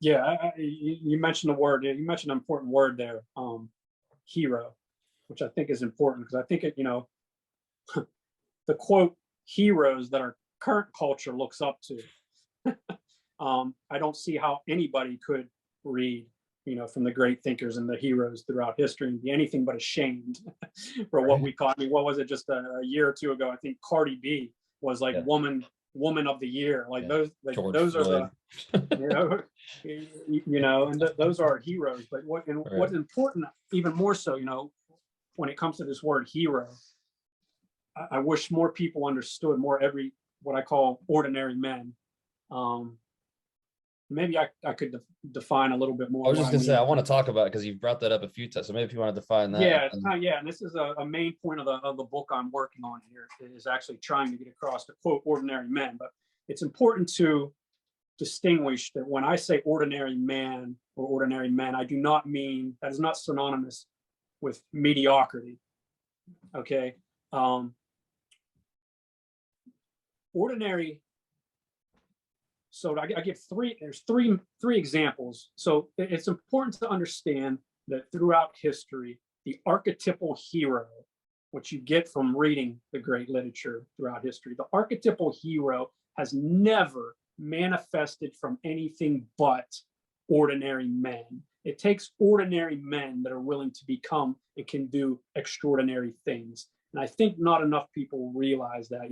Yeah, you mentioned a word. You mentioned an important word there, hero, which I think is important because I think it, the quote heroes that our current culture looks up to. I don't see how anybody could read, from the great thinkers and the heroes throughout history and be anything but ashamed for what we caught. I mean, what was it just a year or two ago? I think Cardi B was like woman of the year. Like those, like those are the, and those are heroes. But what's important, even more so, when it comes to this word hero, I wish more people understood what I call ordinary men. Maybe I could define a little bit more. I was just gonna say, I want to talk about it because you've brought that up a few times. So maybe if you want to define that. Yeah, and this is a main point of the book I'm working on here, is actually trying to get across to quote ordinary men. But it's important to distinguish that when I say ordinary man or ordinary men, I do not mean, that is not synonymous with mediocrity. Okay. Ordinary. So I give there's three examples. So it's important to understand that throughout history, the archetypal hero, which you get from reading the great literature throughout history, the archetypal hero has never manifested from anything but ordinary men. It takes ordinary men that are willing to become and can do extraordinary things. And I think not enough people realize that.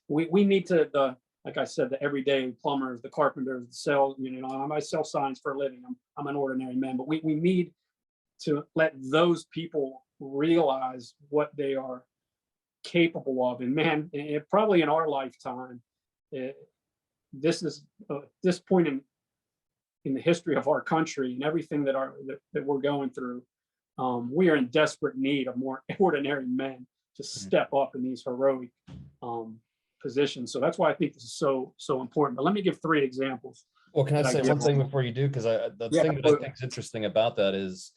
We need to, like I said, the everyday plumbers, the carpenters, the sell, I sell signs for a living. I'm an ordinary man, but we need to let those people realize what they are capable of. And man, probably in our lifetime, this point in the history of our country and everything that we're going through, we are in desperate need of more ordinary men to step up in these heroic positions. So that's why I think this is so important. But let me give 3 examples. Well, can I say one thing before you do? Because the thing that I think is interesting about that is,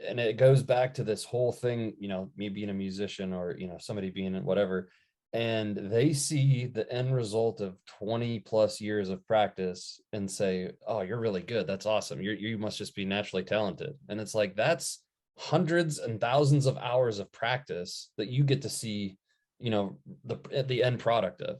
and it goes back to this whole thing, me being a musician or, somebody being in whatever, and they see the end result of 20 plus years of practice and say, oh, you're really good. That's awesome. You must just be naturally talented. And it's like, that's hundreds and thousands of hours of practice that you get to see, the end product of.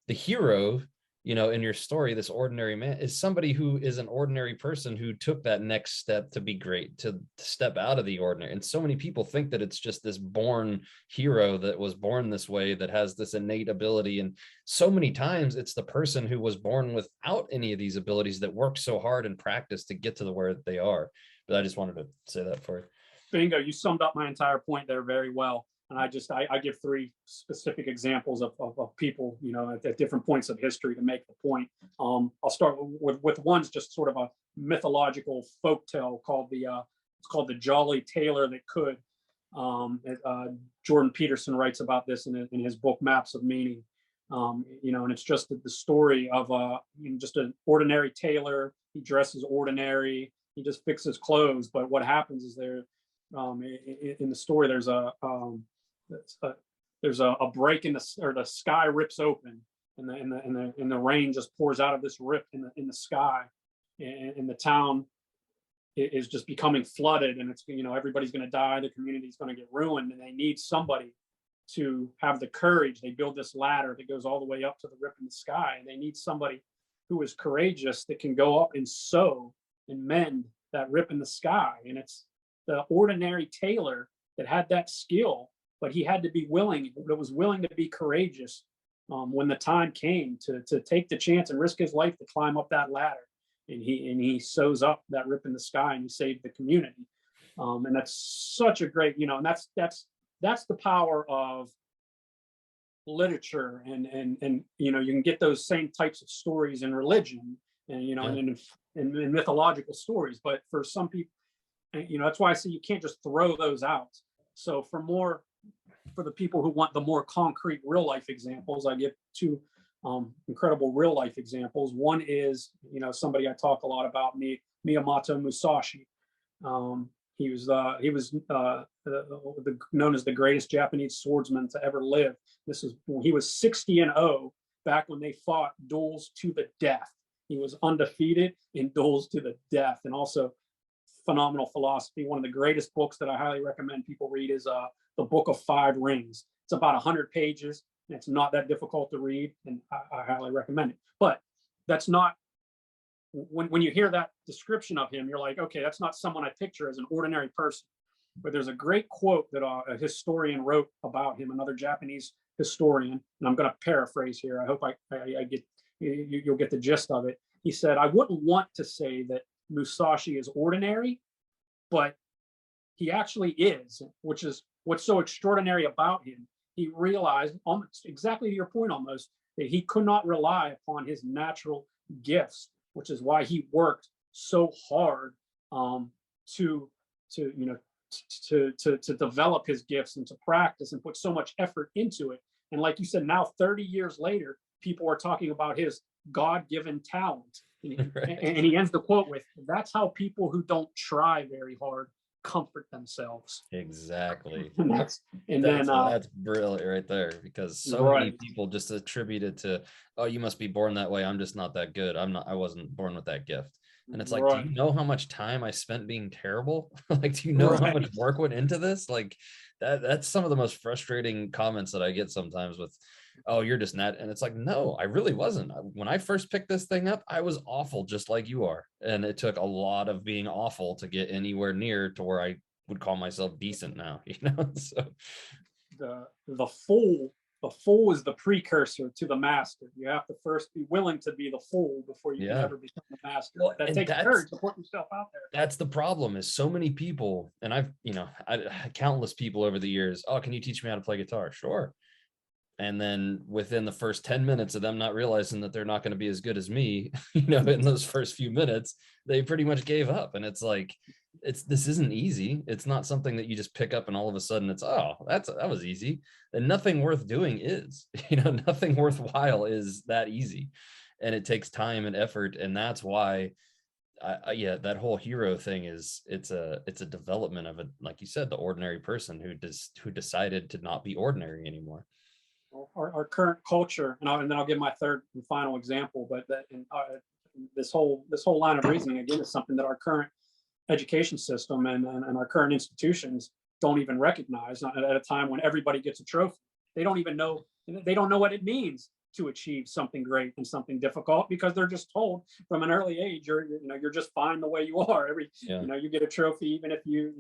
The hero, in your story, this ordinary man, is somebody who is an ordinary person who took that next step to be great, to step out of the ordinary. And so many people think that it's just this born hero that was born this way, that has this innate ability. And so many times it's the person who was born without any of these abilities that worked so hard in practice to get to where they are. But I just wanted to say that for you. Bingo, you summed up my entire point there very well. And I give 3 specific examples of people, at different points of history to make the point. I'll start with one's just sort of a mythological folktale called it's called The Jolly Tailor That Could. Jordan Peterson writes about this in his book Maps of Meaning. And it's just the story of just an ordinary tailor. He dresses ordinary. He just fixes clothes. But what happens is in the story, there's a break in the sky rips open, and the rain just pours out of this rip in the sky, and the town is just becoming flooded, and it's everybody's going to die, the community's going to get ruined, and they need somebody to have the courage. They build this ladder that goes all the way up to the rip in the sky, and they need somebody who is courageous that can go up and sew and mend that rip in the sky. And it's the ordinary tailor that had that skill, but he had to be willing to be courageous when the time came to take the chance and risk his life to climb up that ladder. And he sews up that rip in the sky, and he saved the community. And that's such a great, and that's the power of literature, and you can get those same types of stories in religion, and in mythological stories. But for some people, that's why I say you can't just throw those out. So for the people who want the more concrete real life examples, I give 2 incredible real life examples. One is, somebody I talk a lot about, Miyamoto Musashi. He was known as the greatest Japanese swordsman to ever live. This is when he was 60-0 back when they fought duels to the death. He was undefeated in duels to the death, and also phenomenal philosophy. One of the greatest books that I highly recommend people read is the Book of Five Rings. It's about 100 pages, and it's not that difficult to read, and I highly recommend it. But that's not, when you hear that description of him, you're like, okay, that's not someone I picture as an ordinary person. But there's a great quote that a historian wrote about him, another Japanese historian, and I'm going to paraphrase here. I hope I get you'll get the gist of it. He said, "I wouldn't want to say that Musashi is ordinary, but he actually is, which is what's so extraordinary about him. He realized, almost exactly to your point, almost, that he could not rely upon his natural gifts, which is why he worked so hard to develop his gifts and to practice and put so much effort into it. And like you said, now 30 years later, people are talking about his God-given talent." And, right. And he ends the quote with, "That's how people who don't try very hard comfort themselves." Exactly. and that's brilliant right there, because so many people just attribute it to, oh, you must be born that way. I'm just not that good. I wasn't born with that gift. And it's like, do you know how much time I spent being terrible? Like, do you know how much work went into this? Like, that's some of the most frustrating comments that I get sometimes with, oh, you're just not. And it's like, no, I really wasn't. When I first picked this thing up, I was awful, just like you are. And it took a lot of being awful to get anywhere near to where I would call myself decent now, So the fool is the precursor to the master. You have to first be willing to be the fool before you can ever become the master. Well, that takes courage to put yourself out there. That's the problem, is so many people, and I've, countless people over the years, oh, can you teach me how to play guitar? Sure. And then within the first 10 minutes of them not realizing that they're not going to be as good as me, in those first few minutes, they pretty much gave up. And it's like, this isn't easy. It's not something that you just pick up and all of a sudden it's, oh, that was easy. And nothing worth doing is, nothing worthwhile is that easy. And it takes time and effort. And that's why that whole hero thing is, it's a development of it. Like you said, the ordinary person who decided to not be ordinary anymore. Our current culture, and then I'll give my third and final example, but this whole line of reasoning, again, is something that our current education system and our current institutions don't even recognize at a time when everybody gets a trophy. They don't know what it means to achieve something great and something difficult, because they're just told from an early age, you're just fine the way you are. You get a trophy even if you're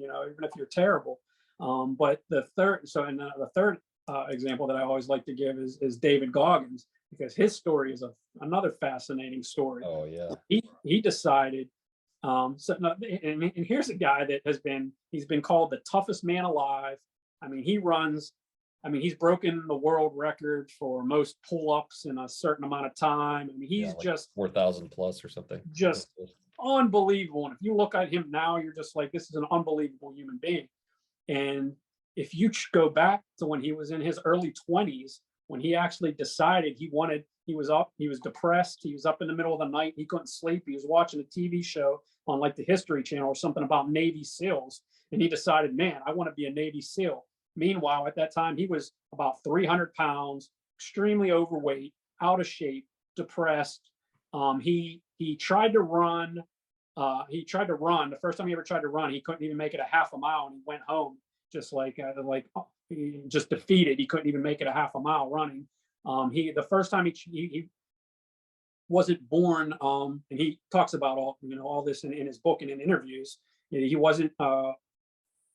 terrible. But the third example that I always like to give is David Goggins, because his story is another fascinating story. Oh yeah. He decided, and here's a guy that he's been called the toughest man alive. I mean, he's broken the world record for most pull-ups in a certain amount of time. I mean, he's just 4,000 plus or something. Just unbelievable. And if you look at him now, you're just like, this is an unbelievable human being. And if you go back to when he was in his early 20s, when he actually decided he was depressed, he was up in the middle of the night, he couldn't sleep, he was watching a TV show on like the History Channel or something about Navy SEALs, and he decided, man, I want to be a Navy SEAL. Meanwhile, at that time, he was about 300 pounds, extremely overweight, out of shape, depressed. He tried to run. The first time he ever tried to run, he couldn't even make it a half a mile, and he went home just just defeated. He couldn't even make it a half a mile running. The first time he wasn't born, and he talks about all this in his book and in interviews. He wasn't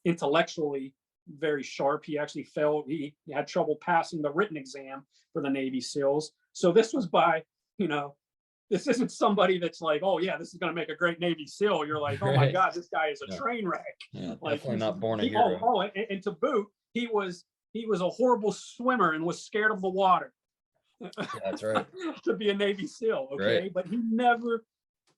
intellectually very sharp. He actually failed. He had trouble passing the written exam for the Navy SEALs. So this was this isn't somebody that's like, oh yeah, this is going to make a great Navy SEAL. You're like, oh my God, this guy is a train wreck. Yeah, definitely not born a hero. And to boot, he was a horrible swimmer and was scared of the water. Yeah, that's right. To be a Navy SEAL, okay? Right. But he never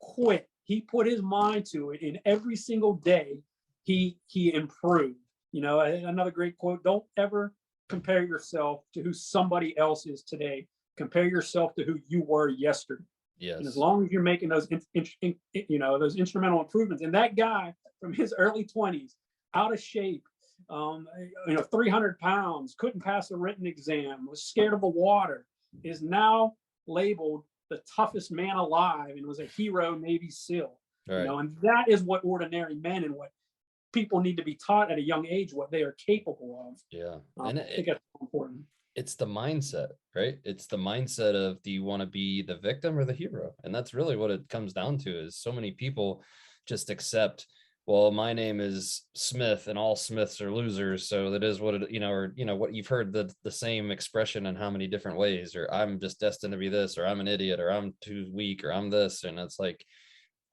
quit. He put his mind to it, and every single day he improved. Another great quote: "Don't ever compare yourself to who somebody else is today. Compare yourself to who you were yesterday." Yes. And as long as you're making those those instrumental improvements, and that guy from his early 20s, out of shape, 300 pounds, couldn't pass a written exam, was scared of the water, is now labeled the toughest man alive and was a hero Navy SEAL. Right. You know, and that is what ordinary men and what people need to be taught at a young age, what they are capable of. Yeah. And I think that's important. It's the mindset, right? It's the mindset of, do you want to be the victim or the hero? And that's really what it comes down to, is so many people just accept, well, my name is Smith and all Smiths are losers. So that is what it, you know, or, you know, what you've heard the same expression in how many different ways, or I'm just destined to be this, or I'm an idiot, or I'm too weak, or I'm this. And it's like,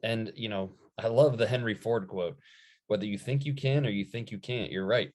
and, you know, I love the Henry Ford quote, whether you think you can or you think you can't, you're right.